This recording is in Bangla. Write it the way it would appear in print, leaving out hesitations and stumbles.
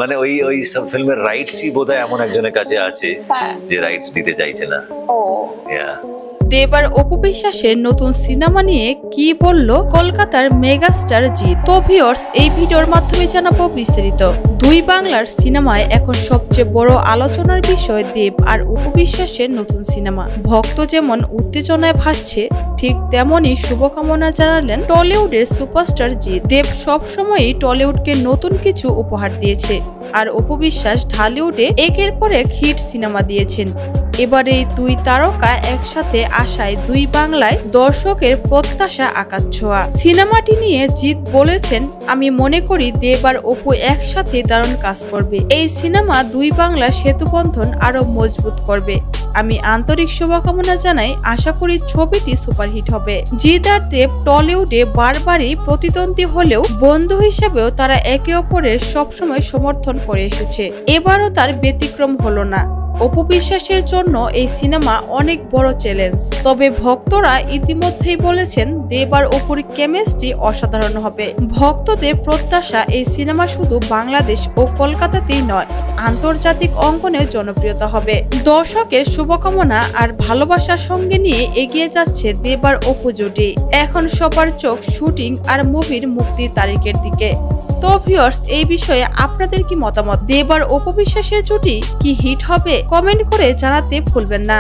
মানে ওই ওই সব ফিল্মের রাইটসই বোধহয় এমন একজনের কাছে আছে যে রাইটস দিতে চাইছে না। ও দেব আর অপু বিশ্বাসের নতুন সিনেমা নিয়ে কি বলল কলকাতার মেগাস্টার জিৎ। তো ভিউয়ার্স, এই ভিডিওর মাধ্যমে জানাবো বিস্তারিত। দুই বাংলার সিনেমায় এখন সবচেয়ে বড় আলোচনার বিষয় দেব আর অপু বিশ্বাসের নতুন সিনেমা। ভক্ত যেমন উত্তেজনায় ভাসছে, ঠিক তেমনই শুভকামনা জানালেন টলিউডের সুপারস্টার জিৎ। দেব সবসময়ই টলিউডকে নতুন কিছু উপহার দিয়েছে, আর অপু বিশ্বাস ঢালিউডে একের পর এক হিট সিনেমা দিয়েছেন। এবার এই দুই তারকা একসাথে আসায় দুই বাংলায় দর্শকের প্রত্যাশা আকাশ ছোঁয়া। সিনেমাটি নিয়ে জিৎ বলেছেন, আমি মনে করি দেব আর অপু একসাথে দারুণ কাজ করবে। এই সিনেমা দুই বাংলার সেতুবন্ধন আরো মজবুত করবে। আমি আন্তরিক শুভকামনা জানাই, আশা করি ছবিটি সুপারহিট হবে। জিৎ আর দেব টলিউডে বারবারই প্রতিদ্বন্দ্বী হলেও বন্ধু হিসেবেও তারা একে অপরের সবসময় সমর্থন করে এসেছে। এবারও তার ব্যতিক্রম হলো না। অপু বিশ্বাসের জন্য এই সিনেমা অনেক বড় চ্যালেঞ্জ, তবে ভক্তরা ইতিমধ্যেই বলেছেন দেব আর অপুর কেমিস্ট্রি অসাধারণ হবে। ভক্তদের প্রত্যাশা এই সিনেমা শুধু বাংলাদেশ ও কলকাতাতেই নয়, আন্তর্জাতিক অঙ্গনে জনপ্রিয়তা হবে। দর্শকের শুভকামনা আর ভালোবাসার সঙ্গে নিয়ে এগিয়ে যাচ্ছে দেব আর অপু জুটি। এখন সবার চোখ শুটিং আর মুভির মুক্তির তারিখের দিকে। তো ভিউয়ার্স, এই বিষয়ে আপনাদের কি মতামত? দেব আর অপু বিশ্বাসের জুটি কি হিট হবে? কমেন্ট করে জানাতে ভুলবেন না।